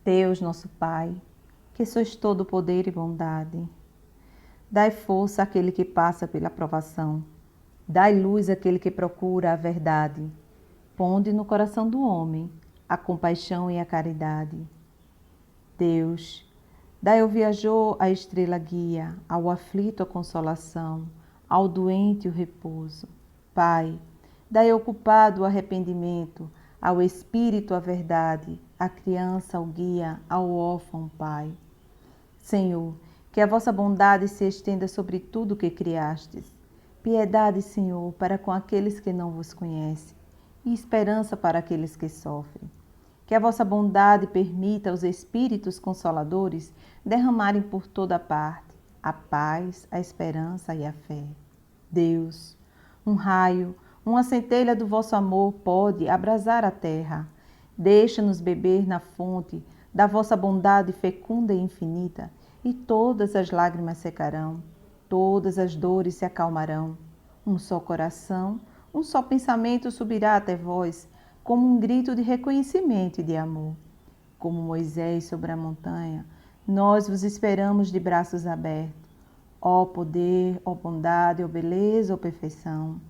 Deus, nosso Pai, que sois todo poder e bondade, dai força àquele que passa pela provação, dai luz àquele que procura a verdade, ponde no coração do homem a compaixão e a caridade. Deus, dai ao viajor a estrela guia, ao aflito a consolação, ao doente o repouso. Pai, dai ao culpado o arrependimento, ao espírito a verdade, à criança o guia, ao órfão o Pai. Senhor, que a vossa bondade se estenda sobre tudo o que criastes. Piedade, Senhor, para com aqueles que não vos conhecem, e esperança para aqueles que sofrem. Que a vossa bondade permita aos Espíritos Consoladores derramarem por toda parte a paz, a esperança e a fé. Deus, um raio, uma centelha do vosso amor pode abrasar a terra. Deixa-nos beber na fonte da vossa bondade fecunda e infinita, e todas as lágrimas secarão, todas as dores se acalmarão. Um só coração, um só pensamento subirá até vós, como um grito de reconhecimento e de amor. Como Moisés sobre a montanha, nós vos esperamos de braços abertos. Ó poder, ó bondade, ó beleza, ó perfeição.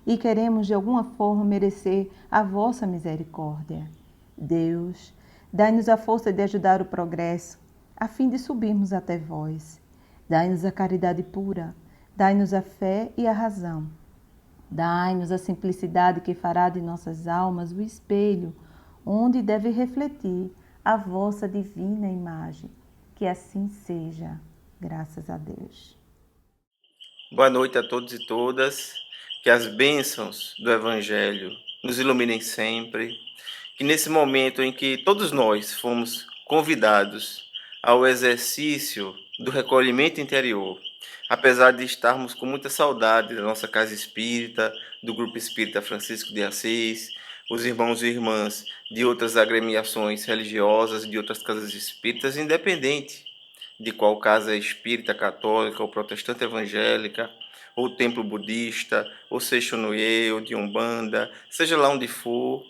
E queremos de alguma forma merecer a vossa misericórdia. Deus, dai-nos a força de ajudar o progresso, a fim de subirmos até vós. Dai-nos a caridade pura, dai-nos a fé e a razão. Dai-nos a simplicidade que fará de nossas almas o espelho, onde deve refletir a vossa divina imagem. Que assim seja, graças a Deus. Boa noite a todos e todas. Que as bênçãos do Evangelho nos iluminem sempre. Que nesse momento em que todos nós fomos convidados ao exercício do recolhimento interior, apesar de estarmos com muita saudade da nossa casa espírita, do Grupo Espírita Francisco de Assis, os irmãos e irmãs de outras agremiações religiosas, de outras casas espíritas, independente de qual casa espírita, católica, ou protestante evangélica, ou templo budista, ou Seixonoye, ou de Umbanda, seja lá onde for,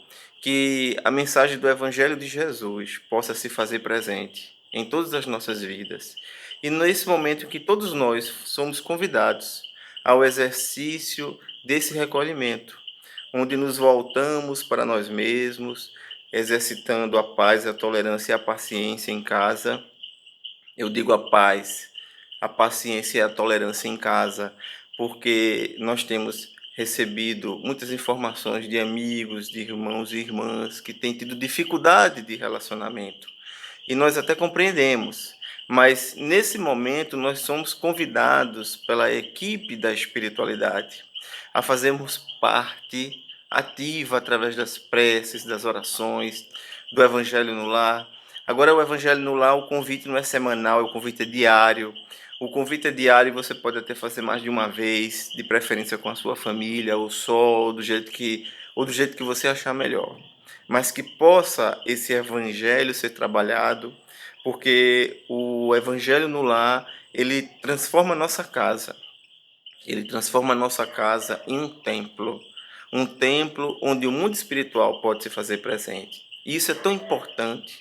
que a mensagem do Evangelho de Jesus possa se fazer presente em todas as nossas vidas. E nesse momento em que todos nós somos convidados ao exercício desse recolhimento, onde nos voltamos para nós mesmos, exercitando a paz, a tolerância e a paciência em casa. Eu digo a paz, a paciência e a tolerância em casa, porque nós temos recebido muitas informações de amigos, de irmãos e irmãs que têm tido dificuldade de relacionamento. E nós até compreendemos, mas nesse momento nós somos convidados pela equipe da espiritualidade a fazermos parte ativa através das preces, das orações, do Evangelho no Lar. Agora, o Evangelho no Lar, o convite não é semanal, o convite é diário. O convite é diário e você pode até fazer mais de uma vez, de preferência com a sua família, ou só, ou do jeito que você achar melhor. Mas que possa esse Evangelho ser trabalhado, porque o Evangelho no Lar, ele transforma a nossa casa. Ele transforma a nossa casa em um templo onde o mundo espiritual pode se fazer presente. E isso é tão importante,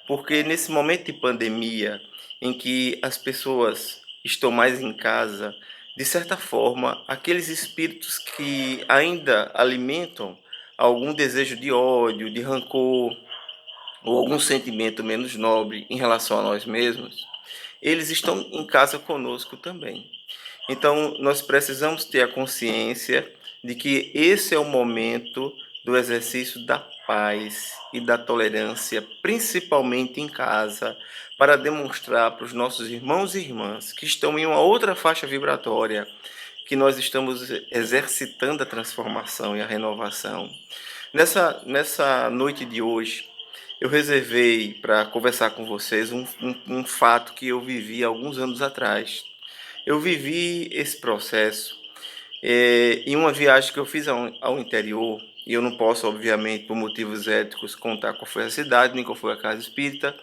porque nesse momento de pandemia, em que as pessoas estão mais em casa, de certa forma, aqueles espíritos que ainda alimentam algum desejo de ódio, de rancor, ou algum sentimento menos nobre em relação a nós mesmos, eles estão em casa conosco também. Então, nós precisamos ter a consciência de que esse é o momento do exercício da paz e da tolerância, principalmente em casa, para demonstrar para os nossos irmãos e irmãs que estão em uma outra faixa vibratória, que nós estamos exercitando a transformação e a renovação. Nessa noite de hoje, eu reservei para conversar com vocês um fato que eu vivi alguns anos atrás. Eu vivi esse processo em uma viagem que eu fiz ao interior, e eu não posso, obviamente, por motivos éticos, contar qual foi a cidade, nem qual foi a casa espírita,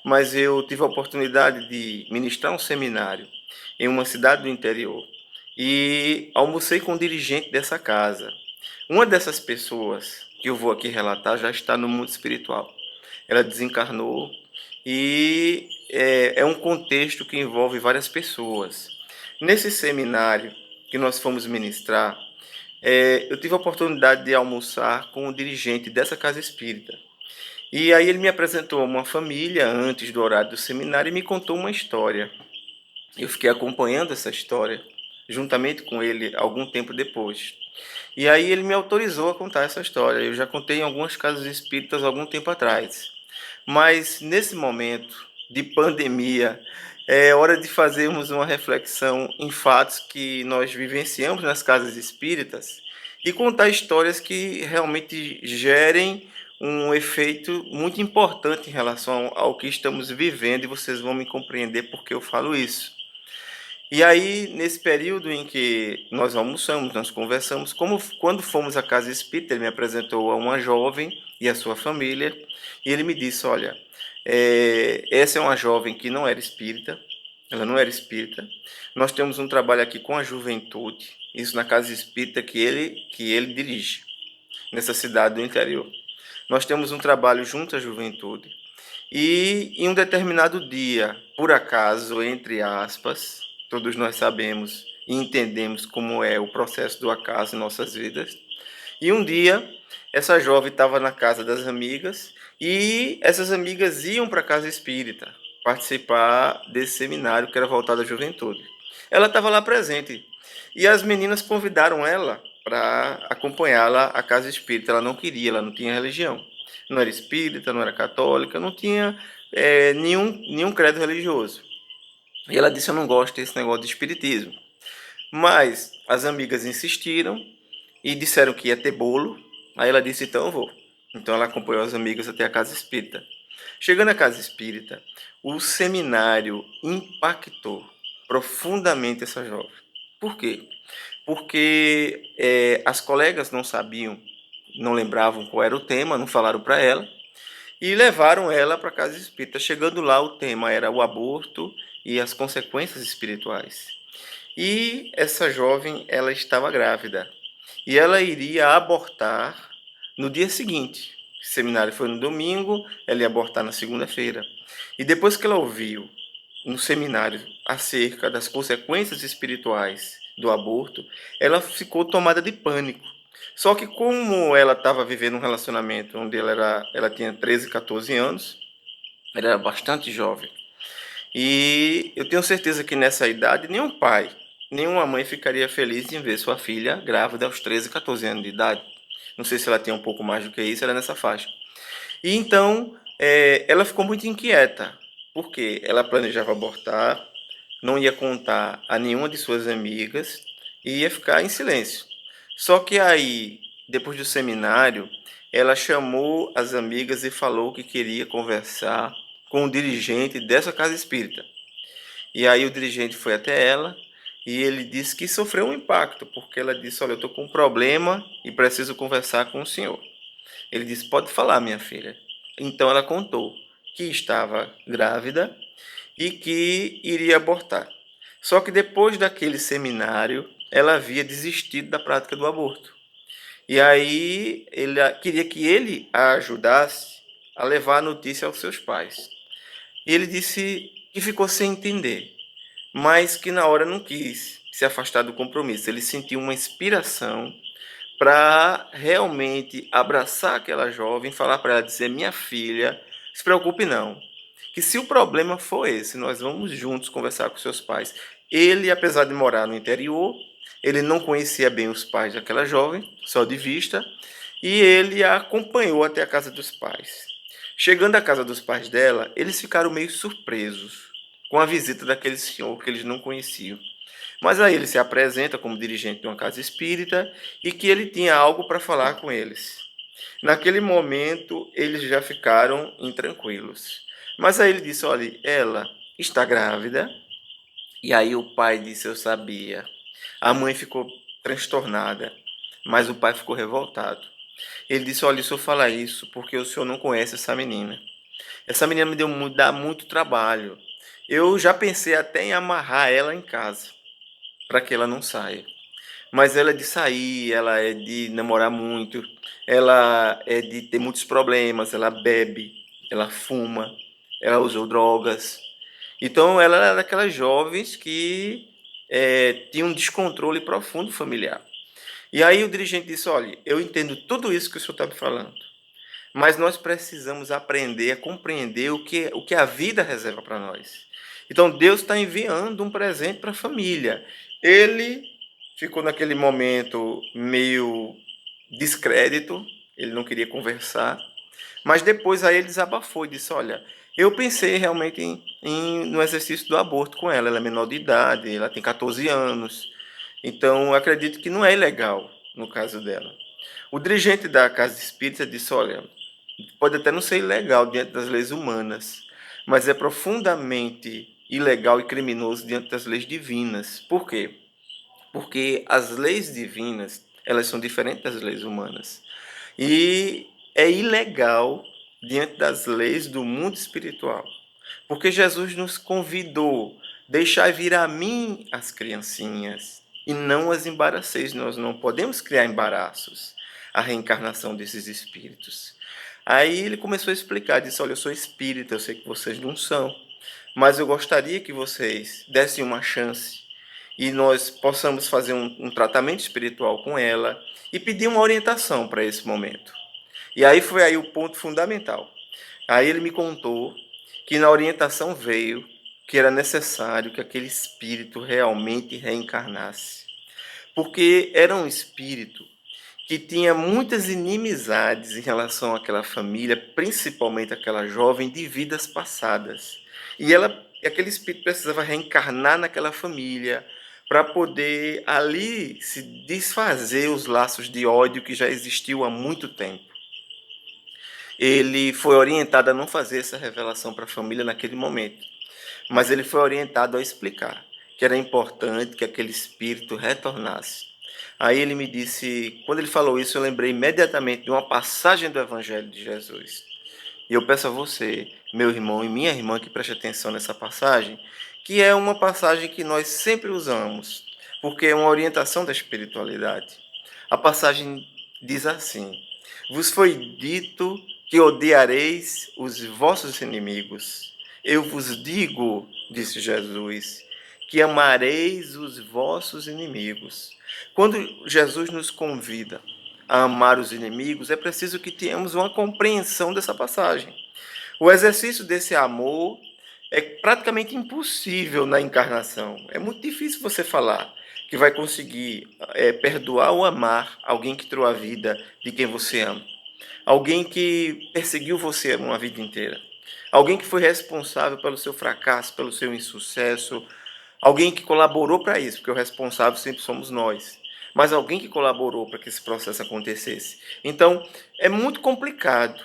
mas eu tive a oportunidade de ministrar um seminário em uma cidade do interior e almocei com o dirigente dessa casa. Uma dessas pessoas que eu vou aqui relatar já está no mundo espiritual. Ela desencarnou e é um contexto que envolve várias pessoas. Nesse seminário que nós fomos ministrar, eu tive a oportunidade de almoçar com o dirigente dessa casa espírita. E aí ele me apresentou uma família antes do horário do seminário e me contou uma história. Eu fiquei acompanhando essa história juntamente com ele algum tempo depois. E aí ele me autorizou a contar essa história. Eu já contei em algumas casas espíritas algum tempo atrás. Mas nesse momento de pandemia, é hora de fazermos uma reflexão em fatos que nós vivenciamos nas casas espíritas e contar histórias que realmente gerem um efeito muito importante em relação ao que estamos vivendo, e vocês vão me compreender porque eu falo isso. E aí, nesse período em que nós almoçamos, nós conversamos, quando fomos à casa espírita, ele me apresentou a uma jovem e a sua família, e ele me disse, olha, essa é uma jovem que não era espírita, ela não era espírita, nós temos um trabalho aqui com a juventude, isso na casa espírita que ele dirige, nessa cidade do interior. Nós temos um trabalho junto à juventude, e em um determinado dia, por acaso, entre aspas, todos nós sabemos e entendemos como é o processo do acaso em nossas vidas. E um dia, essa jovem estava na casa das amigas e essas amigas iam para a casa espírita participar desse seminário que era voltado à juventude. Ela estava lá presente e as meninas convidaram ela para acompanhá-la à casa espírita. Ela não queria, ela não tinha religião. Não era espírita, não era católica, não tinha nenhum credo religioso. E ela disse, eu não gosto desse negócio de espiritismo. Mas as amigas insistiram e disseram que ia ter bolo. Aí ela disse, então eu vou. Então ela acompanhou as amigas até a casa espírita. Chegando à casa espírita, o seminário impactou profundamente essa jovem. Por quê? Porque as colegas não sabiam, não lembravam qual era o tema, não falaram para ela, e levaram ela para a casa espírita. Chegando lá, o tema era o aborto e as consequências espirituais. E essa jovem, ela estava grávida. E ela iria abortar no dia seguinte. O seminário foi no domingo, ela ia abortar na segunda-feira. E depois que ela ouviu no seminário acerca das consequências espirituais do aborto, ela ficou tomada de pânico. Só que como ela estava vivendo um relacionamento onde ela tinha 13, 14 anos, ela era bastante jovem. E eu tenho certeza que nessa idade nenhum pai, nenhuma mãe ficaria feliz em ver sua filha grávida aos 13, 14 anos de idade. Não sei se ela tinha um pouco mais do que isso, era nessa faixa. E então ela ficou muito inquieta, porque ela planejava abortar, não ia contar a nenhuma de suas amigas e ia ficar em silêncio. Só que aí, depois do seminário, ela chamou as amigas e falou que queria conversar com o dirigente dessa casa espírita. E aí o dirigente foi até ela e ele disse que sofreu um impacto, porque ela disse, olha, eu estou com um problema e preciso conversar com o senhor. Ele disse, pode falar, minha filha. Então ela contou que estava grávida e que iria abortar. Só que depois daquele seminário, ela havia desistido da prática do aborto. E aí ele queria que ele a ajudasse a levar a notícia aos seus pais. E ele disse que ficou sem entender, mas que na hora não quis se afastar do compromisso. Ele sentiu uma inspiração para realmente abraçar aquela jovem, falar para ela, dizer, minha filha, se preocupe não, que se o problema for esse, nós vamos juntos conversar com seus pais. Ele, apesar de morar no interior, ele não conhecia bem os pais daquela jovem, só de vista, e ele a acompanhou até a casa dos pais. Chegando à casa dos pais dela, eles ficaram meio surpresos com a visita daquele senhor que eles não conheciam. Mas aí ele se apresenta como dirigente de uma casa espírita e que ele tinha algo para falar com eles. Naquele momento, eles já ficaram intranquilos. Mas aí ele disse, olha, ela está grávida. E aí o pai disse, eu sabia. A mãe ficou transtornada, mas o pai ficou revoltado. Ele disse, olha, se eu falar isso porque o senhor não conhece essa menina. Essa menina dá muito trabalho. Eu já pensei até em amarrar ela em casa, para que ela não saia. Mas ela é de sair, ela é de namorar muito, ela é de ter muitos problemas, ela bebe, ela fuma, ela usou drogas. Então, ela era daquelas jovens que tinham um descontrole profundo familiar. E aí o dirigente disse, olha, eu entendo tudo isso que o senhor está me falando, mas nós precisamos aprender a compreender o que a vida reserva para nós. Então, Deus está enviando um presente para a família. Ele ficou naquele momento meio descrédito, ele não queria conversar, mas depois aí ele desabafou e disse, olha, eu pensei realmente no exercício do aborto com ela. Ela é menor de idade, ela tem 14 anos. Então, eu acredito que não é ilegal no caso dela. O dirigente da casa espírita disse, olha, pode até não ser ilegal diante das leis humanas, mas é profundamente ilegal e criminoso diante das leis divinas. Por quê? Porque as leis divinas, elas são diferentes das leis humanas. E é ilegal diante das leis do mundo espiritual. Porque Jesus nos convidou, deixai vir a mim as criancinhas, e não as embaraceis. Nós não podemos criar embaraços à reencarnação desses espíritos. Aí ele começou a explicar, disse, olha, eu sou espírita, eu sei que vocês não são, mas eu gostaria que vocês dessem uma chance e nós possamos fazer um tratamento espiritual com ela e pedir uma orientação para esse momento. E aí foi aí o ponto fundamental. Aí ele me contou que na orientação veio que era necessário que aquele espírito realmente reencarnasse. Porque era um espírito que tinha muitas inimizades em relação àquela família, principalmente aquela jovem de vidas passadas. E aquele espírito precisava reencarnar naquela família para poder ali se desfazer os laços de ódio que já existiam há muito tempo. Ele foi orientado a não fazer essa revelação para a família naquele momento, mas ele foi orientado a explicar que era importante que aquele espírito retornasse. Aí ele me disse, quando ele falou isso, eu lembrei imediatamente de uma passagem do Evangelho de Jesus. E eu peço a você, meu irmão e minha irmã, que preste atenção nessa passagem, que é uma passagem que nós sempre usamos, porque é uma orientação da espiritualidade. A passagem diz assim, vos foi dito que odiareis os vossos inimigos. Eu vos digo, disse Jesus, que amareis os vossos inimigos. Quando Jesus nos convida a amar os inimigos, é preciso que tenhamos uma compreensão dessa passagem. O exercício desse amor é praticamente impossível na encarnação. É muito difícil você falar que vai conseguir perdoar ou amar alguém que tirou a vida de quem você ama. Alguém que perseguiu você uma vida inteira. Alguém que foi responsável pelo seu fracasso, pelo seu insucesso. Alguém que colaborou para isso, porque o responsável sempre somos nós. Mas alguém que colaborou para que esse processo acontecesse. Então, é muito complicado.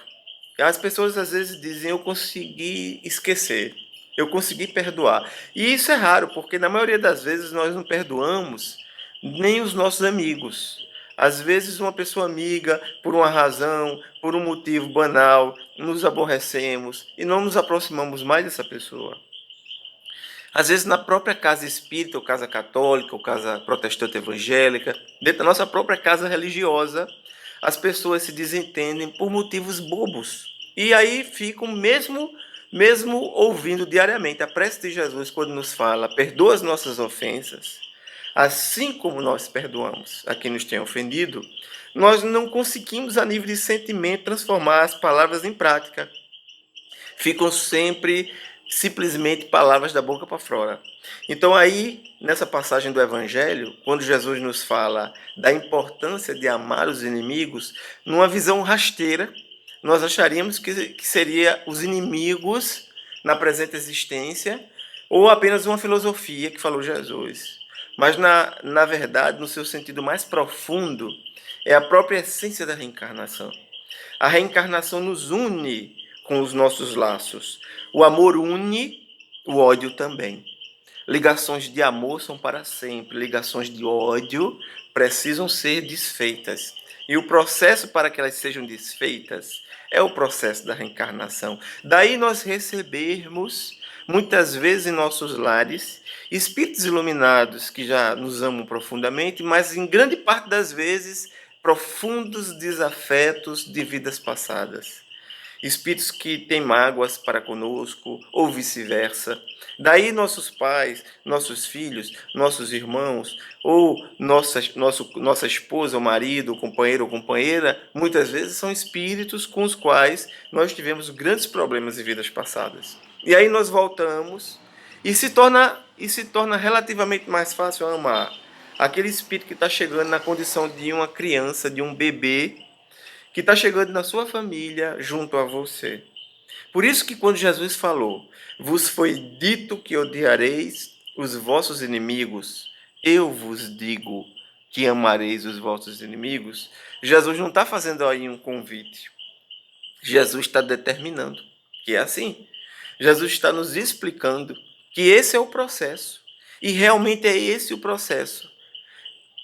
As pessoas às vezes dizem, eu consegui esquecer, eu consegui perdoar. E isso é raro, porque na maioria das vezes nós não perdoamos nem os nossos amigos. Às vezes uma pessoa amiga, por uma razão, por um motivo banal, nos aborrecemos e não nos aproximamos mais dessa pessoa. Às vezes na própria casa espírita, ou casa católica, ou casa protestante evangélica, dentro da nossa própria casa religiosa, as pessoas se desentendem por motivos bobos. E aí ficam mesmo ouvindo diariamente a prece de Jesus quando nos fala, perdoa as nossas ofensas, assim como nós perdoamos a quem nos tem ofendido, nós não conseguimos, a nível de sentimento, transformar as palavras em prática. Ficam sempre simplesmente palavras da boca para fora. Então aí, nessa passagem do Evangelho, quando Jesus nos fala da importância de amar os inimigos, numa visão rasteira, nós acharíamos que seria os inimigos na presente existência, ou apenas uma filosofia que falou Jesus. Mas, na verdade, no seu sentido mais profundo, é a própria essência da reencarnação. A reencarnação nos une com os nossos laços. O amor une, o ódio também. Ligações de amor são para sempre, ligações de ódio precisam ser desfeitas. E o processo para que elas sejam desfeitas é o processo da reencarnação. Daí nós recebermos, muitas vezes em nossos lares, espíritos iluminados que já nos amam profundamente, mas em grande parte das vezes, profundos desafetos de vidas passadas. espíritos que têm mágoas para conosco, ou vice-versa. Daí nossos pais, nossos filhos, nossos irmãos, ou nossa esposa, ou marido, ou companheiro ou companheira, muitas vezes são espíritos com os quais nós tivemos grandes problemas em vidas passadas. E aí nós voltamos e se torna relativamente mais fácil amar aquele espírito que está chegando na condição de uma criança, de um bebê, que está chegando na sua família junto a você. Por isso que quando Jesus falou, vos foi dito que odiareis os vossos inimigos, eu vos digo que amareis os vossos inimigos, Jesus não está fazendo aí um convite. Jesus está determinando que é assim. Jesus está nos explicando que esse é o processo. E realmente é esse o processo.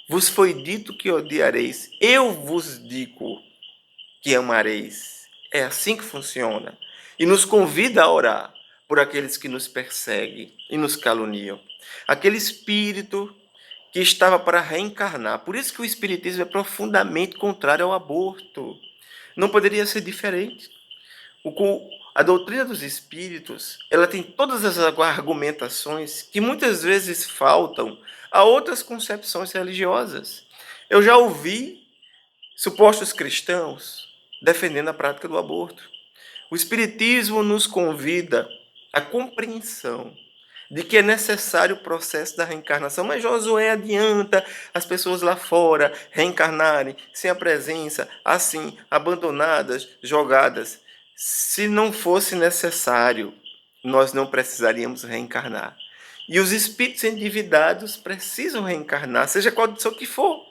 Vos foi dito que odiareis, eu vos digo que amareis. É assim que funciona. E nos convida a orar por aqueles que nos perseguem e nos caluniam. Aquele espírito que estava para reencarnar. Por isso que o espiritismo é profundamente contrário ao aborto. Não poderia ser diferente. A doutrina dos espíritos, ela tem todas as argumentações que muitas vezes faltam a outras concepções religiosas. Eu já ouvi supostos cristãos defendendo a prática do aborto. O Espiritismo nos convida à compreensão de que é necessário o processo da reencarnação. Mas Josué adianta as pessoas lá fora reencarnarem sem a presença, assim, abandonadas, jogadas. Se não fosse necessário, nós não precisaríamos reencarnar. E os espíritos endividados precisam reencarnar, seja qual condição que for.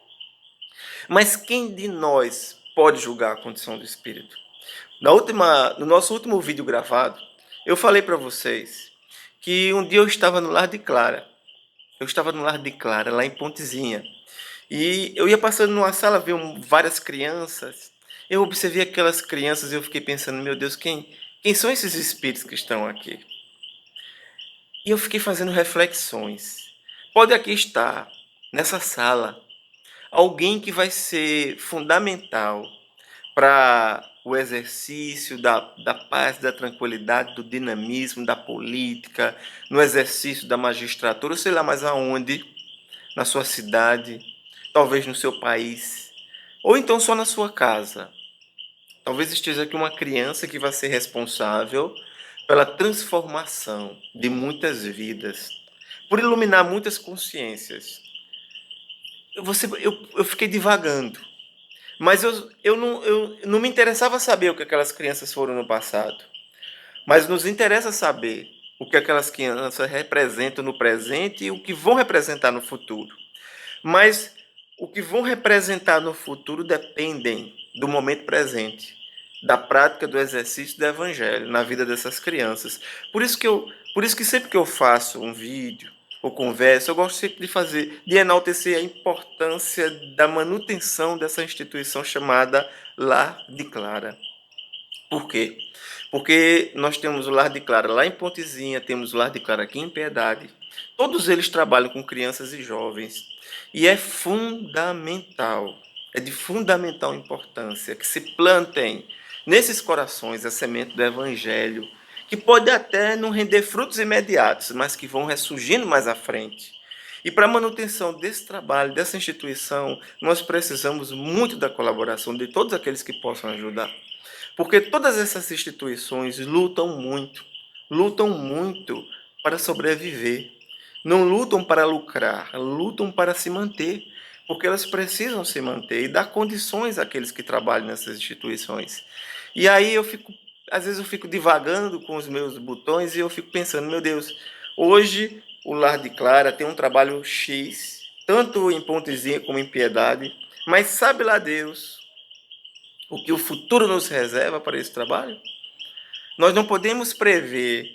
Mas quem de nós pode julgar a condição do espírito? No nosso último vídeo gravado, eu falei para vocês que um dia eu estava no Lar de Clara. Eu estava no Lar de Clara, lá em Pontezinha. E eu ia passando numa sala, vi várias crianças. Eu observei aquelas crianças e eu fiquei pensando, meu Deus, quem são esses espíritos que estão aqui? E eu fiquei fazendo reflexões. Pode aqui estar, nessa sala, alguém que vai ser fundamental para o exercício da paz, da tranquilidade, do dinamismo, da política, no exercício da magistratura, sei lá mais aonde, na sua cidade, talvez no seu país, ou então só na sua casa. Talvez esteja aqui uma criança que vai ser responsável pela transformação de muitas vidas, por iluminar muitas consciências. Eu fiquei divagando. Mas eu não me interessava saber o que aquelas crianças foram no passado. Mas nos interessa saber o que aquelas crianças representam no presente e o que vão representar no futuro. Mas o que vão representar no futuro dependem do momento presente, da prática do exercício do evangelho na vida dessas crianças. Por isso que sempre que eu faço um vídeo ou conversa, eu gosto sempre de enaltecer a importância da manutenção dessa instituição chamada Lar de Clara. Por quê? Porque nós temos o Lar de Clara lá em Pontezinha, temos o Lar de Clara aqui em Piedade. Todos eles trabalham com crianças e jovens. E é fundamental, é de fundamental importância que se plantem nesses corações a semente do Evangelho, que pode até não render frutos imediatos, mas que vão ressurgindo mais à frente. E para a manutenção desse trabalho, dessa instituição, nós precisamos muito da colaboração de todos aqueles que possam ajudar. Porque todas essas instituições lutam muito para sobreviver. Não lutam para lucrar, lutam para se manter, porque elas precisam se manter e dar condições àqueles que trabalham nessas instituições. E aí às vezes eu fico divagando com os meus botões e eu fico pensando, meu Deus, hoje o Lar de Clara tem um trabalho X, tanto em Pontezinha como em Piedade, mas sabe lá Deus o que o futuro nos reserva para esse trabalho? Nós não podemos prever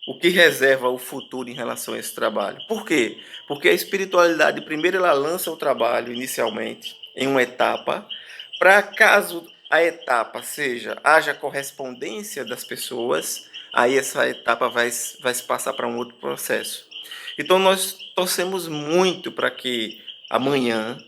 o que reserva o futuro em relação a esse trabalho. Por quê? Porque a espiritualidade, primeiro, ela lança o trabalho inicialmente em uma etapa, para caso a etapa haja correspondência das pessoas, aí essa etapa vai se passar para um outro processo. Então nós torcemos muito para que amanhã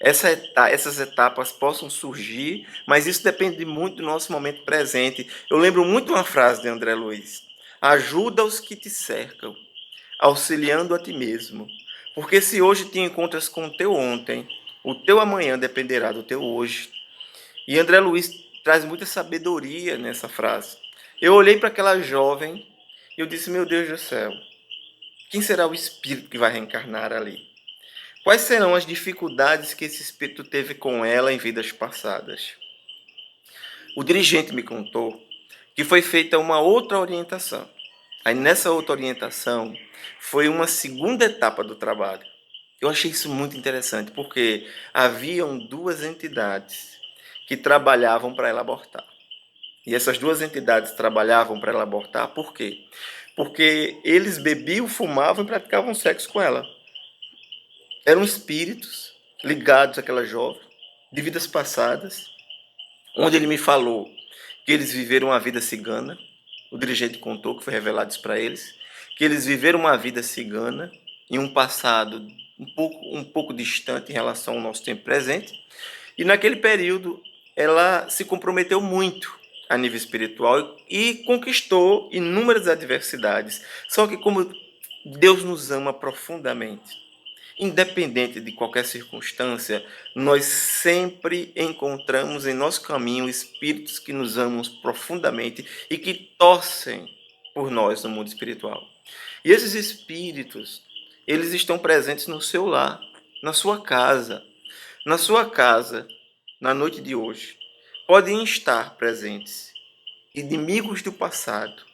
essas etapas possam surgir, mas isso depende muito do nosso momento presente. Eu lembro muito uma frase de André Luiz: ajuda os que te cercam, auxiliando a ti mesmo. Porque se hoje te encontras com o teu ontem, o teu amanhã dependerá do teu hoje. E André Luiz traz muita sabedoria nessa frase. Eu olhei para aquela jovem e eu disse: meu Deus do céu, quem será o espírito que vai reencarnar ali? Quais serão as dificuldades que esse espírito teve com ela em vidas passadas? O dirigente me contou que foi feita uma outra orientação. Aí nessa outra orientação foi uma segunda etapa do trabalho. Eu achei isso muito interessante, porque haviam duas entidades que trabalhavam para ela abortar. E essas duas entidades trabalhavam para ela abortar por quê? Porque eles bebiam, fumavam e praticavam sexo com ela. Eram espíritos ligados àquela jovem, de vidas passadas, onde ele me falou que eles viveram uma vida cigana. O dirigente contou que foi revelado isso para eles, que eles viveram uma vida cigana em um passado um pouco distante em relação ao nosso tempo presente. E naquele período ela se comprometeu muito a nível espiritual e conquistou inúmeras adversidades. Só que como Deus nos ama profundamente, independente de qualquer circunstância, nós sempre encontramos em nosso caminho espíritos que nos amam profundamente e que torcem por nós no mundo espiritual. E esses espíritos, eles estão presentes no seu lar, na sua casa. Na sua casa, na noite de hoje, podem estar presentes inimigos do passado,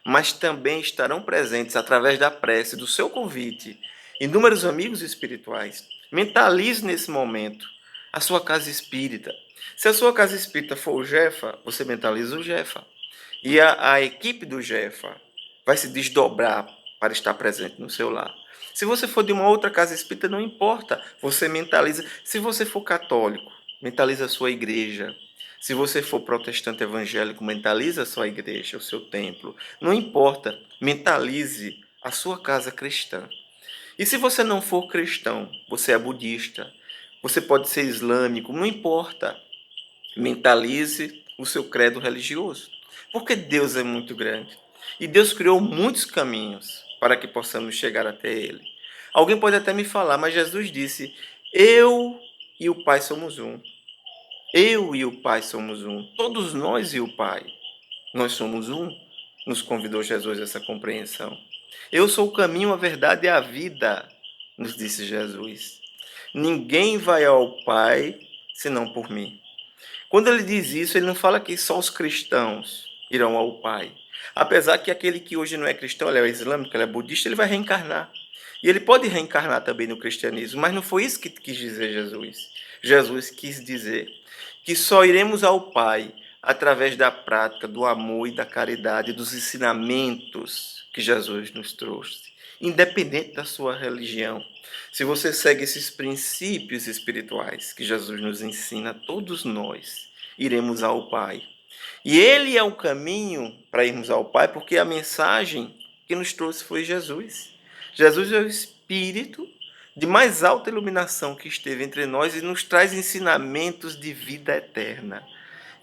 mas também estarão presentes através da prece, do seu convite, inúmeros amigos espirituais. Mentalize nesse momento a sua casa espírita. Se a sua casa espírita for o Jefa, você mentaliza o Jefa. E a equipe do Jefa vai se desdobrar para estar presente no seu lar. Se você for de uma outra casa espírita, não importa, você mentaliza. Se você for católico, mentaliza a sua igreja. Se você for protestante evangélico, mentaliza a sua igreja, o seu templo. Não importa, mentalize a sua casa cristã. E se você não for cristão, você é budista, você pode ser islâmico, não importa. Mentalize o seu credo religioso. Porque Deus é muito grande. E Deus criou muitos caminhos para que possamos chegar até Ele. Alguém pode até me falar, mas Jesus disse: eu e o Pai somos um. Eu e o Pai somos um. Todos nós e o Pai. Nós somos um. Nos convidou Jesus a essa compreensão. Eu sou o caminho, a verdade e a vida, nos disse Jesus. Ninguém vai ao Pai senão por mim. Quando ele diz isso, ele não fala que só os cristãos irão ao Pai. Apesar que aquele que hoje não é cristão, ele é islâmico, ele é budista, ele vai reencarnar. E ele pode reencarnar também no cristianismo, mas não foi isso que quis dizer Jesus. Jesus quis dizer que só iremos ao Pai através da prática, do amor e da caridade, dos ensinamentos que Jesus nos trouxe, independente da sua religião. Se você segue esses princípios espirituais que Jesus nos ensina, todos nós iremos ao Pai. E Ele é o caminho para irmos ao Pai, porque a mensagem que nos trouxe foi Jesus. Jesus é o Espírito de mais alta iluminação que esteve entre nós e nos traz ensinamentos de vida eterna.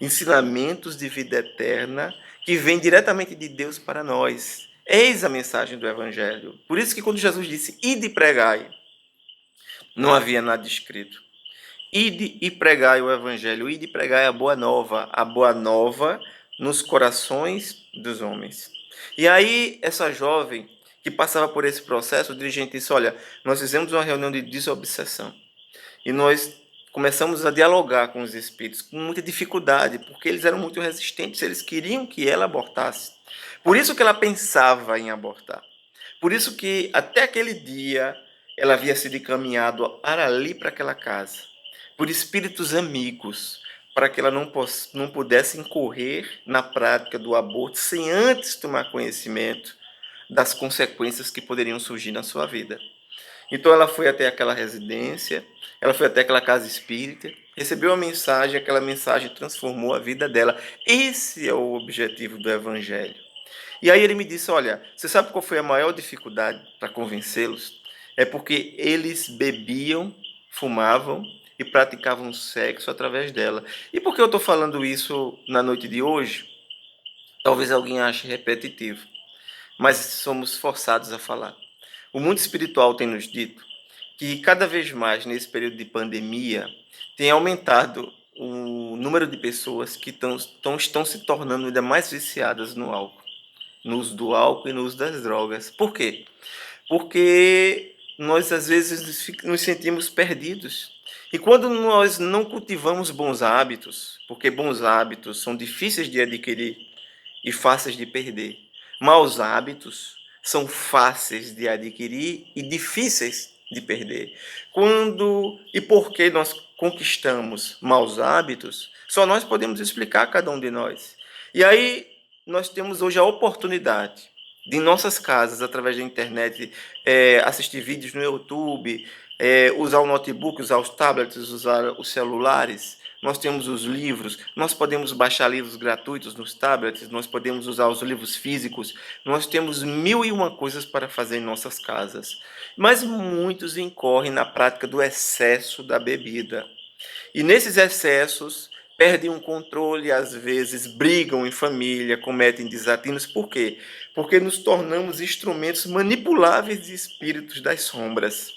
Ensinamentos de vida eterna que vêm diretamente de Deus para nós. Eis a mensagem do Evangelho. Por isso que quando Jesus disse, ide e pregai, não havia nada escrito. Ide e pregai o Evangelho, ide e pregai a boa nova nos corações dos homens. E aí, essa jovem que passava por esse processo, o dirigente disse, olha, nós fizemos uma reunião de desobsessão e nós começamos a dialogar com os espíritos com muita dificuldade, porque eles eram muito resistentes, eles queriam que ela abortasse. Por isso que ela pensava em abortar. Por isso que até aquele dia ela havia sido encaminhada para ali, para aquela casa, por espíritos amigos, para que ela não pudesse incorrer na prática do aborto sem antes tomar conhecimento das consequências que poderiam surgir na sua vida. Então ela foi até aquela residência, ela foi até aquela casa espírita, recebeu a mensagem, aquela mensagem transformou a vida dela. Esse é o objetivo do Evangelho. E aí ele me disse, olha, você sabe qual foi a maior dificuldade para convencê-los? É porque eles bebiam, fumavam e praticavam sexo através dela. E por que eu estou falando isso na noite de hoje? Talvez alguém ache repetitivo, mas somos forçados a falar. O mundo espiritual tem nos dito que cada vez mais nesse período de pandemia tem aumentado o número de pessoas que estão se tornando ainda mais viciadas no álcool, no uso do álcool e no uso das drogas. Por quê? Porque nós às vezes nos sentimos perdidos. E quando nós não cultivamos bons hábitos, porque bons hábitos são difíceis de adquirir e fáceis de perder, maus hábitos são fáceis de adquirir e difíceis de perder. Quando e por que nós conquistamos maus hábitos, só nós podemos explicar a cada um de nós. E aí nós temos hoje a oportunidade de em nossas casas, através da internet, assistir vídeos no YouTube, usar o notebook, usar os tablets, usar os celulares. Nós temos os livros, nós podemos baixar livros gratuitos nos tablets, nós podemos usar os livros físicos, nós temos mil e uma coisas para fazer em nossas casas. Mas muitos incorrem na prática do excesso da bebida. E nesses excessos, perdem o controle, às vezes brigam em família, cometem desatinos. Por quê? Porque nos tornamos instrumentos manipuláveis de espíritos das sombras.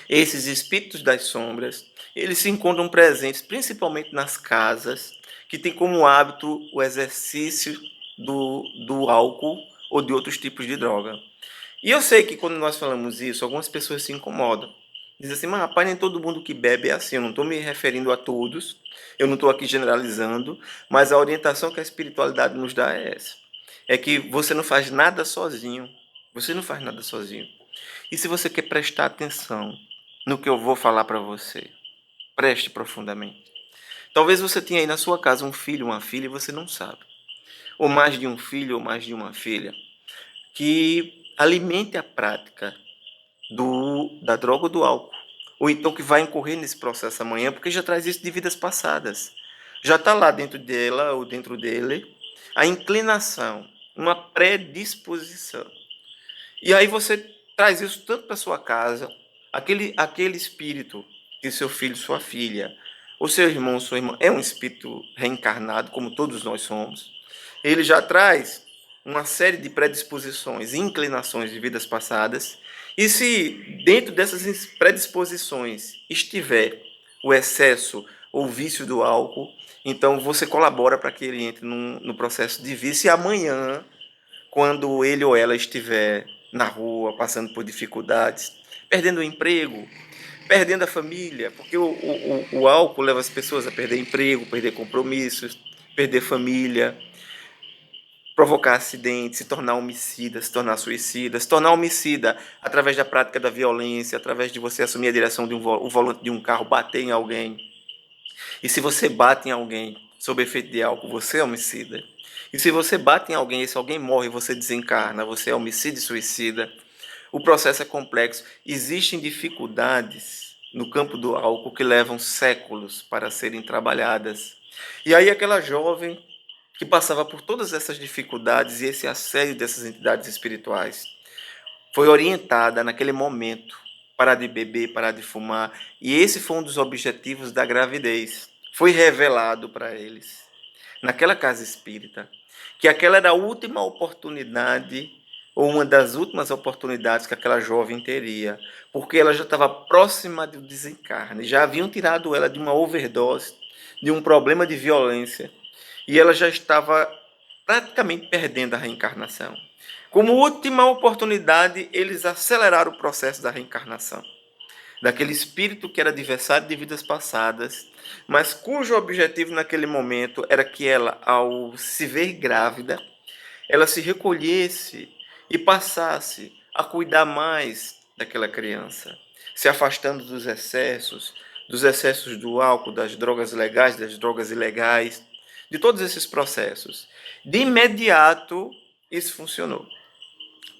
Esses espíritos das sombras, eles se encontram presentes principalmente nas casas, que têm como hábito o exercício do álcool ou de outros tipos de droga. E eu sei que quando nós falamos isso, algumas pessoas se incomodam. Dizem assim, mas rapaz, nem todo mundo que bebe é assim. Eu não estou me referindo a todos, eu não estou aqui generalizando, mas a orientação que a espiritualidade nos dá é essa. É que você não faz nada sozinho. Você não faz nada sozinho. E se você quer prestar atenção no que eu vou falar para você, preste profundamente. Talvez você tenha aí na sua casa um filho, uma filha, e você não sabe. Ou mais de um filho, ou mais de uma filha, que alimente a prática da droga ou do álcool. Ou então que vai incorrer nesse processo amanhã, porque já traz isso de vidas passadas. Já está lá dentro dela ou dentro dele a inclinação, uma predisposição. E aí você traz isso tanto para sua casa, aquele espírito que seu filho, sua filha, ou seu irmão, sua irmã, é um espírito reencarnado, como todos nós somos. Ele já traz uma série de predisposições e inclinações de vidas passadas. E se dentro dessas predisposições estiver o excesso ou vício do álcool, então você colabora para que ele entre no processo de vício e amanhã, quando ele ou ela estiver na rua, passando por dificuldades, perdendo o emprego, perdendo a família, porque o álcool leva as pessoas a perder emprego, perder compromissos, perder família, provocar acidentes, se tornar homicida, se tornar suicida, se tornar homicida através da prática da violência, através de você assumir a direção de o volante de um carro, bater em alguém. E se você bate em alguém sob efeito de álcool, você é homicida. E se você bate em alguém e esse alguém morre, você desencarna, você é homicida e suicida. O processo é complexo. Existem dificuldades no campo do álcool que levam séculos para serem trabalhadas. E aí aquela jovem que passava por todas essas dificuldades e esse assédio dessas entidades espirituais foi orientada naquele momento parar de beber, parar de fumar, e esse foi um dos objetivos da gravidez. Foi revelado para eles, naquela casa espírita, que aquela era a última oportunidade, ou uma das últimas oportunidades que aquela jovem teria, porque ela já estava próxima do desencarne, já haviam tirado ela de uma overdose, de um problema de violência, e ela já estava praticamente perdendo a reencarnação. Como última oportunidade, eles aceleraram o processo da reencarnação daquele espírito que era adversário de vidas passadas, mas cujo objetivo naquele momento era que ela, ao se ver grávida, ela se recolhesse e passasse a cuidar mais daquela criança, se afastando dos excessos do álcool, das drogas legais, das drogas ilegais, de todos esses processos. De imediato, isso funcionou,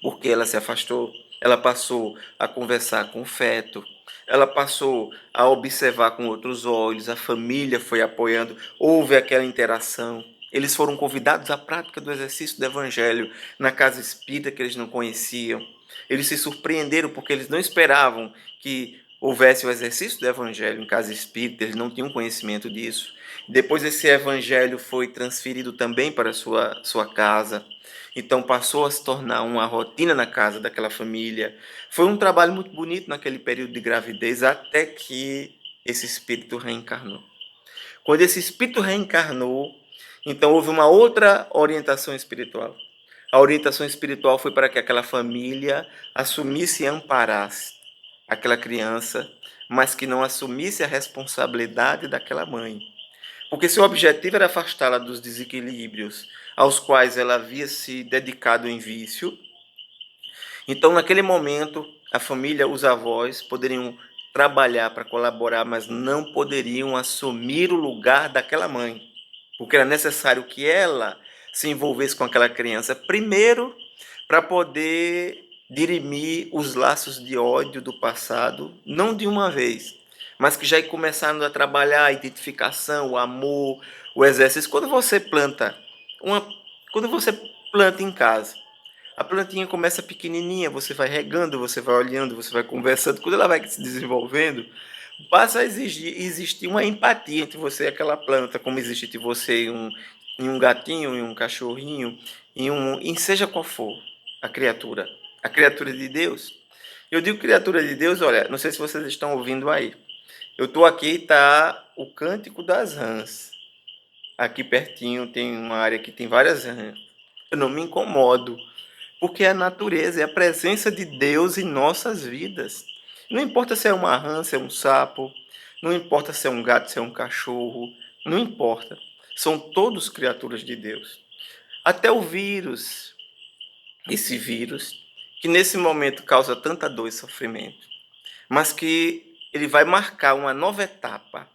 porque ela se afastou, ela passou a conversar com o feto, ela passou a observar com outros olhos, a família foi apoiando, houve aquela interação. Eles foram convidados à prática do exercício do evangelho na casa espírita que eles não conheciam. Eles se surpreenderam porque eles não esperavam que houvesse o exercício do evangelho em casa espírita, eles não tinham conhecimento disso. Depois esse evangelho foi transferido também para a sua casa. Então passou a se tornar uma rotina na casa daquela família. Foi um trabalho muito bonito naquele período de gravidez, até que esse espírito reencarnou. Quando esse espírito reencarnou, então houve uma outra orientação espiritual. A orientação espiritual foi para que aquela família assumisse e amparasse aquela criança, mas que não assumisse a responsabilidade daquela mãe. Porque seu objetivo era afastá-la dos desequilíbrios aos quais ela havia se dedicado em vício. Então, naquele momento, a família, os avós, poderiam trabalhar para colaborar, mas não poderiam assumir o lugar daquela mãe, porque era necessário que ela se envolvesse com aquela criança primeiro para poder dirimir os laços de ódio do passado, não de uma vez, mas que já começaram a trabalhar a identificação, o amor, o exercício. Uma, quando você planta em casa, a plantinha começa pequenininha, você vai regando, você vai olhando, você vai conversando. Quando ela vai se desenvolvendo, passa a existir uma empatia entre você e aquela planta, como existe entre você e um gatinho, e um cachorrinho, em seja qual for a criatura de Deus. Eu digo criatura de Deus, olha, não sei se vocês estão ouvindo aí. Eu estou aqui, tá o Cântico das Rãs. Aqui pertinho tem uma área que tem várias rãs. Eu não me incomodo, porque é a natureza, é a presença de Deus em nossas vidas. Não importa se é uma rã, se é um sapo, não importa se é um gato, se é um cachorro, não importa. São todos criaturas de Deus. Até o vírus, esse vírus, que nesse momento causa tanta dor e sofrimento, mas que ele vai marcar uma nova etapa.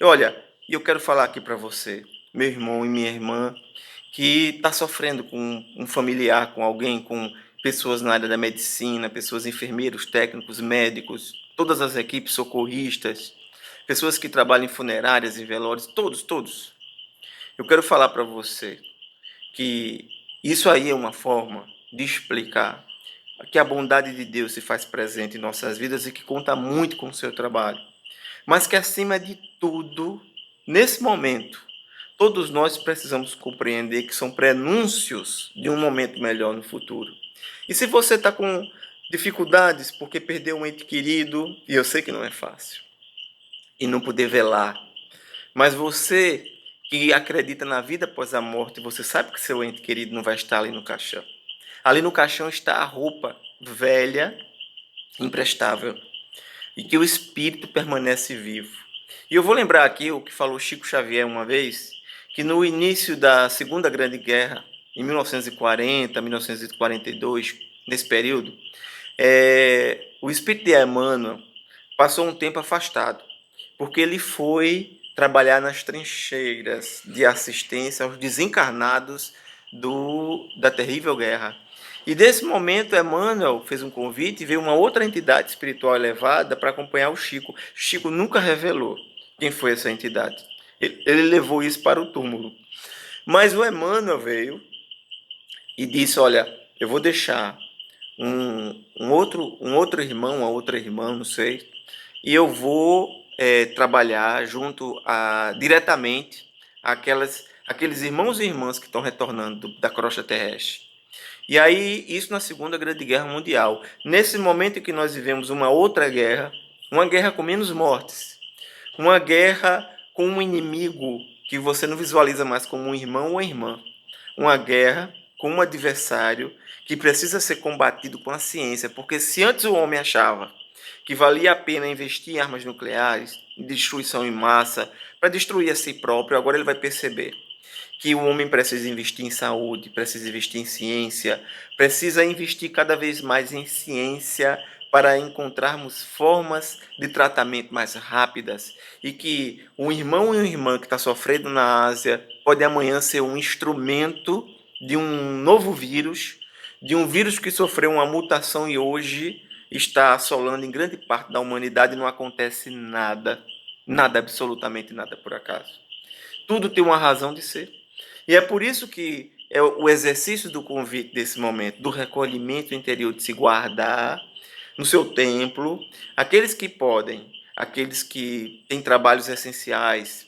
E olha, eu quero falar aqui para você, meu irmão e minha irmã, que está sofrendo com um familiar, com alguém, com pessoas na área da medicina, pessoas enfermeiros, técnicos, médicos, todas as equipes socorristas, pessoas que trabalham em funerárias e velórios, todos. Eu quero falar para você que isso aí é uma forma de explicar que a bondade de Deus se faz presente em nossas vidas e que conta muito com o seu trabalho. Mas que, acima de tudo, nesse momento, todos nós precisamos compreender que são prenúncios de um momento melhor no futuro. E se você está com dificuldades porque perdeu um ente querido, e eu sei que não é fácil, e não poder velar, mas você que acredita na vida após a morte, você sabe que seu ente querido não vai estar ali no caixão. Ali no caixão está a roupa velha, imprestável, e que o espírito permanece vivo. E eu vou lembrar aqui o que falou Chico Xavier uma vez, que no início da Segunda Grande Guerra, em 1940, 1942, nesse período, o espírito de Emmanuel passou um tempo afastado, porque ele foi trabalhar nas trincheiras de assistência aos desencarnados da terrível guerra. E desse momento, Emmanuel fez um convite e veio uma outra entidade espiritual elevada para acompanhar o Chico. Chico nunca revelou quem foi essa entidade. Ele levou isso para o túmulo. Mas o Emmanuel veio e disse, olha, eu vou deixar um outro irmão, uma outra irmã, não sei, e eu vou trabalhar diretamente aqueles irmãos e irmãs que estão retornando da crosta terrestre. E aí, isso na Segunda Grande Guerra Mundial. Nesse momento em que nós vivemos uma outra guerra, uma guerra com menos mortes, uma guerra com um inimigo que você não visualiza mais como um irmão ou irmã, uma guerra com um adversário que precisa ser combatido com a ciência, porque se antes o homem achava que valia a pena investir em armas nucleares, em destruição em massa, para destruir a si próprio, agora ele vai perceber que o homem precisa investir em saúde, precisa investir em ciência, precisa investir cada vez mais em ciência para encontrarmos formas de tratamento mais rápidas e que um irmão e uma irmã que está sofrendo na Ásia pode amanhã ser um instrumento de um novo vírus, de um vírus que sofreu uma mutação e hoje está assolando em grande parte da humanidade e não acontece nada, absolutamente nada por acaso. Tudo tem uma razão de ser. E é por isso que o exercício do convite desse momento, do recolhimento interior, de se guardar, no seu templo, aqueles que podem, aqueles que têm trabalhos essenciais,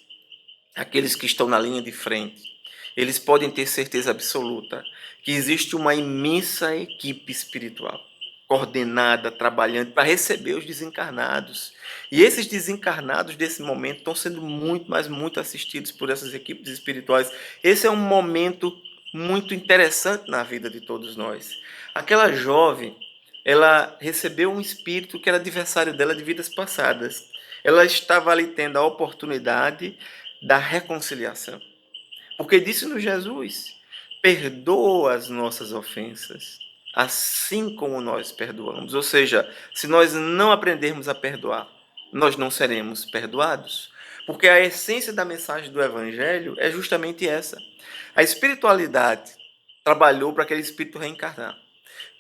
aqueles que estão na linha de frente, eles podem ter certeza absoluta que existe uma imensa equipe espiritual coordenada, trabalhando para receber os desencarnados. E esses desencarnados desse momento estão sendo muito, mas muito assistidos por essas equipes espirituais. Esse é um momento muito interessante na vida de todos nós. Aquela jovem, ela recebeu um espírito que era adversário dela de vidas passadas. Ela estava ali tendo a oportunidade da reconciliação. Porque disse-nos Jesus: perdoa as nossas ofensas, assim como nós perdoamos. Ou seja, se nós não aprendermos a perdoar, nós não seremos perdoados. Porque a essência da mensagem do Evangelho é justamente essa. A espiritualidade trabalhou para aquele espírito reencarnar.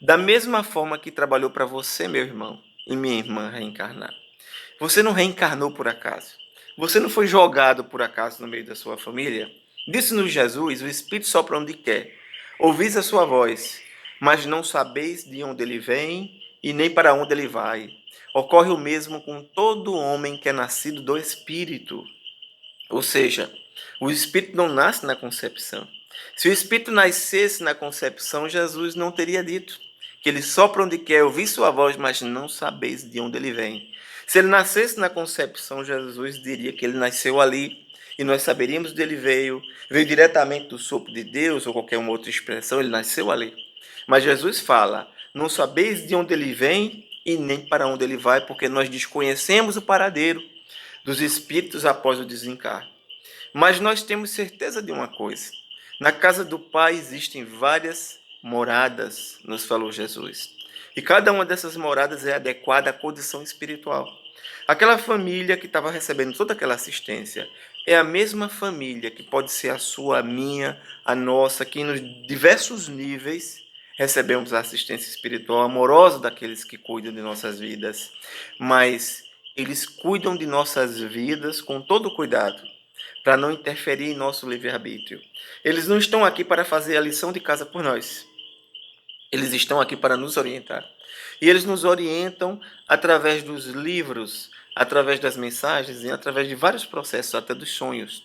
Da mesma forma que trabalhou para você, meu irmão, e minha irmã reencarnar. Você não reencarnou por acaso. Você não foi jogado por acaso no meio da sua família. Disse-nos Jesus: o Espírito sopra onde quer. Ouvis a sua voz, mas não sabeis de onde ele vem e nem para onde ele vai. Ocorre o mesmo com todo homem que é nascido do Espírito. Ou seja, o Espírito não nasce na concepção. Se o Espírito nascesse na concepção, Jesus não teria dito que ele sopra onde quer, ouvir sua voz, mas não sabeis de onde ele vem. Se ele nascesse na concepção, Jesus diria que ele nasceu ali e nós saberíamos de onde ele veio diretamente do sopro de Deus ou qualquer outra expressão, ele nasceu ali. Mas Jesus fala: não sabeis de onde ele vem e nem para onde ele vai, porque nós desconhecemos o paradeiro dos espíritos após o desencarne. Mas nós temos certeza de uma coisa: na casa do Pai existem várias moradas, nos falou Jesus. E cada uma dessas moradas é adequada à condição espiritual. Aquela família que estava recebendo toda aquela assistência é a mesma família que pode ser a sua, a minha, a nossa, que nos diversos níveis recebemos a assistência espiritual amorosa daqueles que cuidam de nossas vidas. Mas eles cuidam de nossas vidas com todo cuidado, para não interferir em nosso livre-arbítrio. Eles não estão aqui para fazer a lição de casa por nós. Eles estão aqui para nos orientar. E eles nos orientam através dos livros, através das mensagens e através de vários processos, até dos sonhos.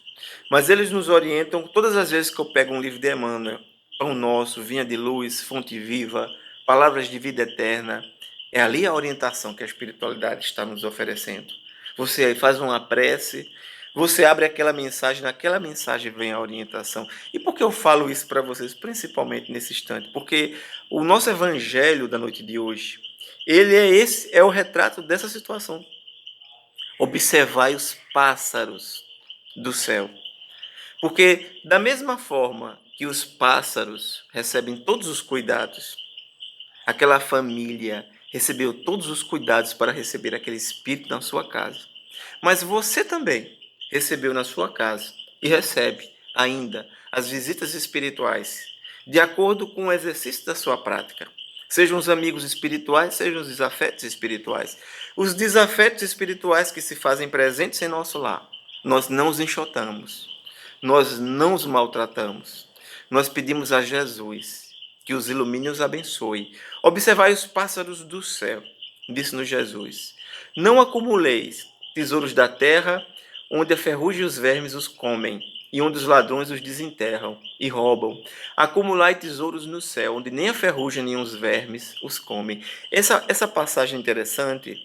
Mas eles nos orientam todas as vezes que eu pego um livro de Emmanuel, Pão Nosso, Vinha de Luz, Fonte Viva, Palavras de Vida Eterna. É ali a orientação que a espiritualidade está nos oferecendo. Você faz uma prece, você abre aquela mensagem, naquela mensagem vem a orientação. E por que eu falo isso para vocês, principalmente nesse instante? Porque o nosso evangelho da noite de hoje, é o retrato dessa situação. Observai os pássaros do céu. Porque da mesma forma que os pássaros recebem todos os cuidados, aquela família recebeu todos os cuidados para receber aquele espírito na sua casa. Mas você também recebeu na sua casa e recebe ainda as visitas espirituais, de acordo com o exercício da sua prática. Sejam os amigos espirituais, sejam os desafetos espirituais. Os desafetos espirituais que se fazem presentes em nosso lar, nós não os enxotamos, nós não os maltratamos. Nós pedimos a Jesus que os ilumine e os abençoe. Observai os pássaros do céu, disse-nos Jesus. Não acumuleis tesouros da terra, onde a ferrugem e os vermes os comem, e onde os ladrões os desenterram e roubam. Acumulai tesouros no céu, onde nem a ferrugem nem os vermes os comem. Essa passagem é interessante,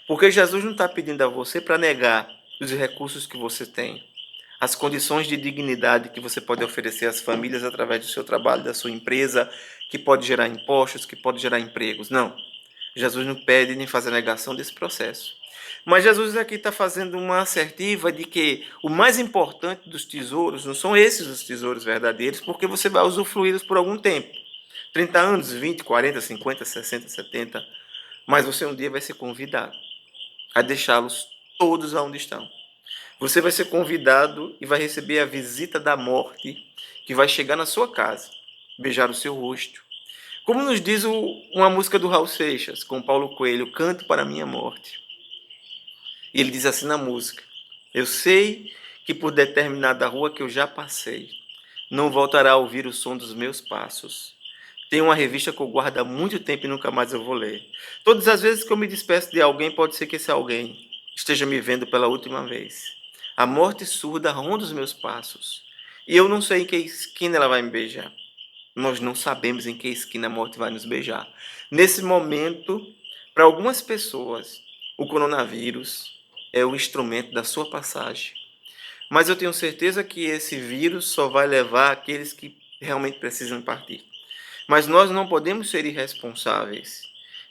porque Jesus não está pedindo a você para negar os recursos que você tem, as condições de dignidade que você pode oferecer às famílias através do seu trabalho, da sua empresa, que pode gerar impostos, que pode gerar empregos. Não. Jesus não pede nem faz a negação desse processo. Mas Jesus aqui está fazendo uma assertiva de que o mais importante dos tesouros não são esses os tesouros verdadeiros, porque você vai usufruí-los por algum tempo. 30 anos, 20, 40, 50, 60, 70. Mas você um dia vai ser convidado a deixá-los todos onde estão. Você vai ser convidado e vai receber a visita da morte, que vai chegar na sua casa, beijar o seu rosto. Como nos diz uma música do Raul Seixas, com Paulo Coelho, Canto para a Minha Morte. E ele diz assim na música: eu sei que por determinada rua que eu já passei, não voltará a ouvir o som dos meus passos. Tem uma revista que eu guardo há muito tempo e nunca mais eu vou ler. Todas as vezes que eu me despeço de alguém, pode ser que esse alguém esteja me vendo pela última vez. A morte surda ronda os meus passos. E eu não sei em que esquina ela vai me beijar. Nós não sabemos em que esquina a morte vai nos beijar. Nesse momento, para algumas pessoas, o coronavírus é o instrumento da sua passagem. Mas eu tenho certeza que esse vírus só vai levar aqueles que realmente precisam partir. Mas nós não podemos ser irresponsáveis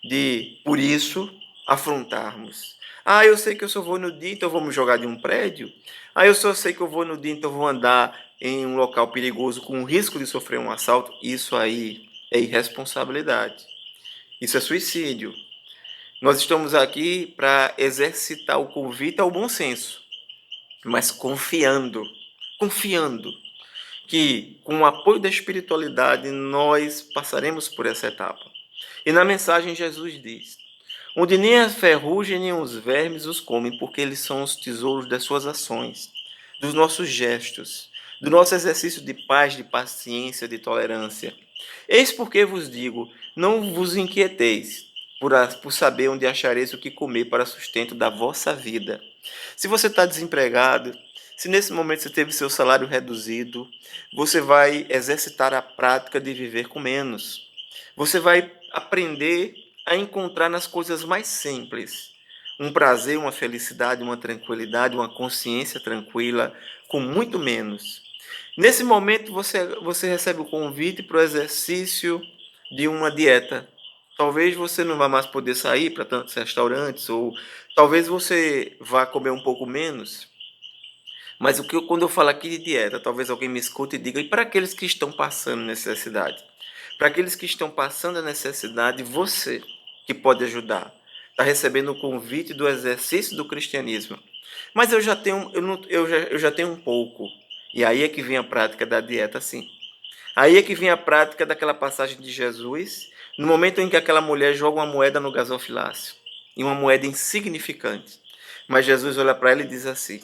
de, por isso, afrontarmos. Ah, eu sei que eu só vou no dia, então eu vou me jogar de um prédio. Ah, eu só sei que eu vou no dia, então eu vou andar em um local perigoso com o risco de sofrer um assalto. Isso aí é irresponsabilidade. Isso é suicídio. Nós estamos aqui para exercitar o convite ao bom senso, mas confiando que, com o apoio da espiritualidade, nós passaremos por essa etapa. E na mensagem Jesus diz: onde nem a ferrugem nem os vermes os comem, porque eles são os tesouros das suas ações, dos nossos gestos, do nosso exercício de paz, de paciência, de tolerância. Eis porque vos digo, não vos inquieteis por saber onde achareis o que comer para sustento da vossa vida. Se você está desempregado, se nesse momento você teve seu salário reduzido, você vai exercitar a prática de viver com menos. Você vai aprender a encontrar nas coisas mais simples um prazer, uma felicidade, uma tranquilidade, uma consciência tranquila, com muito menos. Nesse momento, você recebe o convite para o exercício de uma dieta. Talvez você não vá mais poder sair para tantos restaurantes, ou talvez você vá comer um pouco menos. Mas quando eu falo aqui de dieta, talvez alguém me escute e diga: e para aqueles que estão passando necessidade? Para aqueles que estão passando a necessidade, você que pode ajudar. Está recebendo o convite do exercício do cristianismo. Mas eu já tenho, eu já tenho um pouco. E aí é que vem a prática da dieta, sim. Aí é que vem a prática daquela passagem de Jesus, no momento em que aquela mulher joga uma moeda no gasofilácio. E uma moeda insignificante. Mas Jesus olha para ela e diz assim: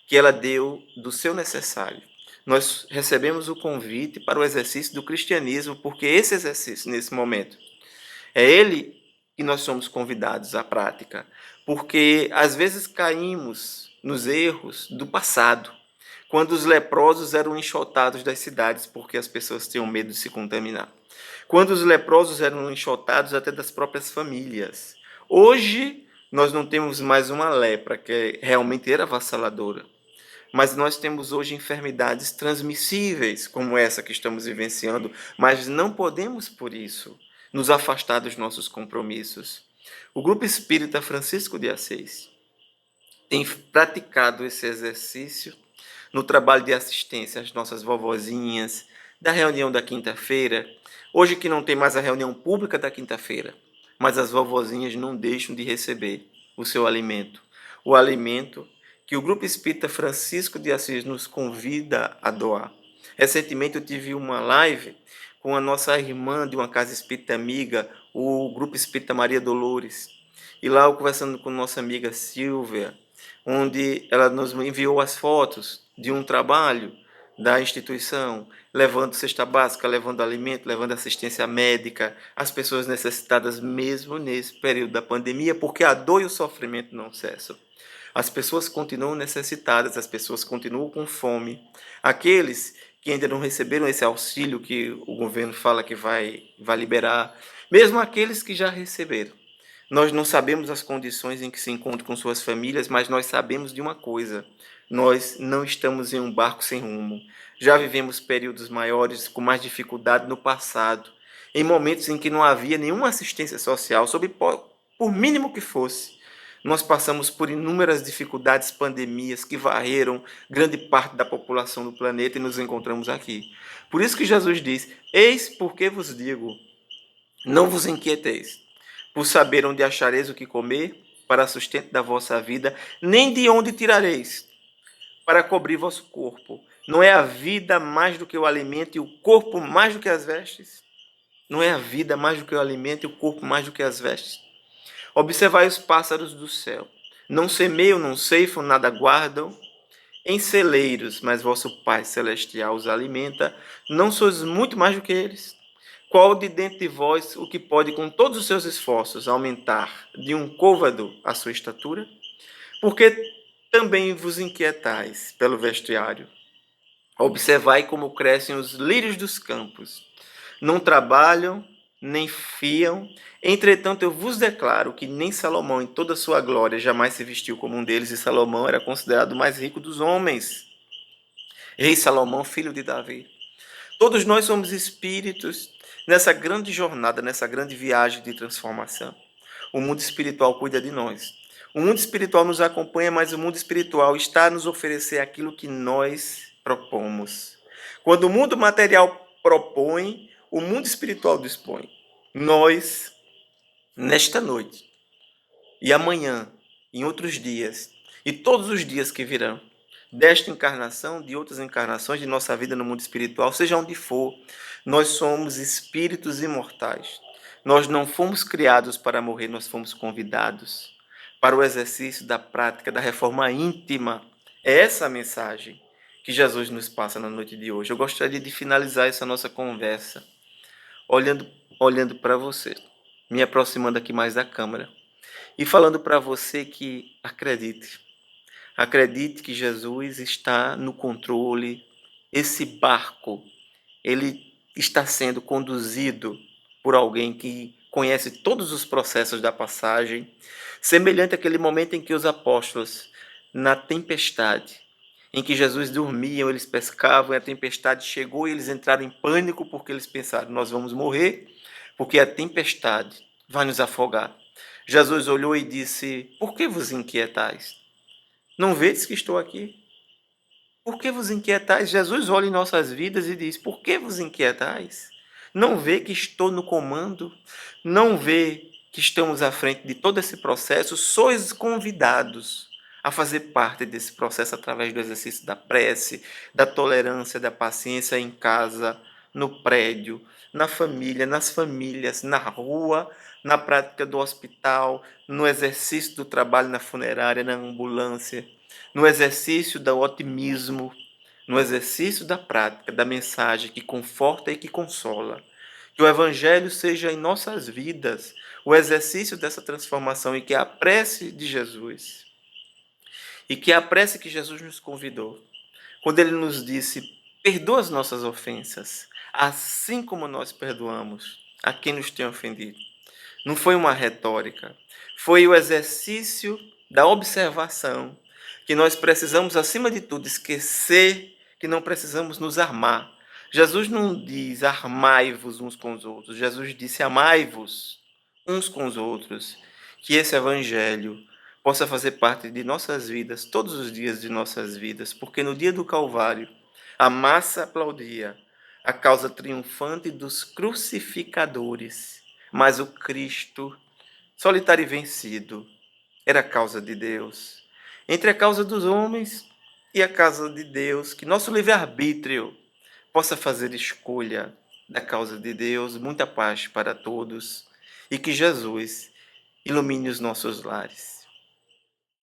que ela deu do seu necessário. Nós recebemos o convite para o exercício do cristianismo, porque esse exercício, nesse momento, é ele que nós somos convidados à prática. Porque às vezes caímos nos erros do passado, quando os leprosos eram enxotados das cidades porque as pessoas tinham medo de se contaminar. Quando os leprosos eram enxotados até das próprias famílias. Hoje, nós não temos mais uma lepra que realmente era avassaladora. Mas nós temos hoje enfermidades transmissíveis, como essa que estamos vivenciando, mas não podemos, por isso, nos afastar dos nossos compromissos. O Grupo Espírita Francisco de Assis tem praticado esse exercício no trabalho de assistência às nossas vovozinhas, da reunião da quinta-feira. Hoje que não tem mais a reunião pública da quinta-feira, mas as vovozinhas não deixam de receber o seu alimento. O alimento que o Grupo Espírita Francisco de Assis nos convida a doar. Recentemente eu tive uma live com a nossa irmã de uma casa espírita amiga, o Grupo Espírita Maria Dolores. E lá eu conversando com nossa amiga Silvia, onde ela nos enviou as fotos de um trabalho da instituição, levando cesta básica, levando alimento, levando assistência médica às pessoas necessitadas mesmo nesse período da pandemia, porque a dor e o sofrimento não cessam. As pessoas continuam necessitadas, as pessoas continuam com fome. Aqueles que ainda não receberam esse auxílio que o governo fala que vai liberar, mesmo aqueles que já receberam. Nós não sabemos as condições em que se encontram com suas famílias, mas nós sabemos de uma coisa: nós não estamos em um barco sem rumo. Já vivemos períodos maiores, com mais dificuldade no passado, em momentos em que não havia nenhuma assistência social, por mínimo que fosse. Nós passamos por inúmeras dificuldades, pandemias que varreram grande parte da população do planeta e nos encontramos aqui. Por isso que Jesus diz: eis porque vos digo, não vos inquieteis, por saber onde achareis o que comer, para sustento da vossa vida, nem de onde tirareis, para cobrir vosso corpo. Não é a vida mais do que o alimento e o corpo mais do que as vestes? Não é a vida mais do que o alimento e o corpo mais do que as vestes? Observai os pássaros do céu. Não semeiam, não ceifam, nada guardam em celeiros, mas vosso Pai Celestial os alimenta. Não sois muito mais do que eles? Qual de dentro de vós o que pode, com todos os seus esforços, aumentar de um côvado a sua estatura? Porque também vos inquietais pelo vestuário. Observai como crescem os lírios dos campos. Não trabalham, nem fiam. Entretanto, eu vos declaro que nem Salomão, em toda a sua glória, jamais se vestiu como um deles, e Salomão era considerado o mais rico dos homens. Rei Salomão, filho de Davi. Todos nós somos espíritos nessa grande jornada, nessa grande viagem de transformação. O mundo espiritual cuida de nós. O mundo espiritual nos acompanha, mas o mundo espiritual está a nos oferecer aquilo que nós propomos. Quando o mundo material propõe, o mundo espiritual dispõe. Nós, nesta noite, e amanhã, em outros dias, e todos os dias que virão, desta encarnação, de outras encarnações de nossa vida no mundo espiritual, seja onde for, nós somos espíritos imortais. Nós não fomos criados para morrer, nós fomos convidados para o exercício da prática da reforma íntima. É essa a mensagem que Jesus nos passa na noite de hoje. Eu gostaria de finalizar essa nossa conversa olhando para você, me aproximando aqui mais da câmera e falando para você que acredite que Jesus está no controle. Esse barco, ele está sendo conduzido por alguém que conhece todos os processos da passagem, semelhante àquele momento em que os apóstolos, na tempestade, em que Jesus dormia, eles pescavam, e a tempestade chegou e eles entraram em pânico porque eles pensaram: nós vamos morrer, porque a tempestade vai nos afogar. Jesus olhou e disse: por que vos inquietais? Não vedes que estou aqui? Por que vos inquietais? Jesus olha em nossas vidas e diz: por que vos inquietais? Não vê que estou no comando? Não vê que estamos à frente de todo esse processo? Sois convidados a fazer parte desse processo através do exercício da prece, da tolerância, da paciência em casa, no prédio, na família, nas famílias, na rua, na prática do hospital, no exercício do trabalho na funerária, na ambulância, no exercício do otimismo, no exercício da prática, da mensagem que conforta e que consola. Que o Evangelho seja em nossas vidas o exercício dessa transformação e que a prece de Jesus, e que a prece que Jesus nos convidou, quando ele nos disse: perdoa as nossas ofensas, assim como nós perdoamos a quem nos tem ofendido. Não foi uma retórica, foi o exercício da observação, que nós precisamos, acima de tudo, esquecer que não precisamos nos armar. Jesus não diz armai-vos uns com os outros, Jesus disse amai-vos uns com os outros. Que esse evangelho possa fazer parte de nossas vidas, todos os dias de nossas vidas, porque no dia do Calvário, a massa aplaudia a causa triunfante dos crucificadores, mas o Cristo, solitário e vencido, era a causa de Deus. Entre a causa dos homens e a causa de Deus, que nosso livre-arbítrio possa fazer escolha da causa de Deus. Muita paz para todos e que Jesus ilumine os nossos lares.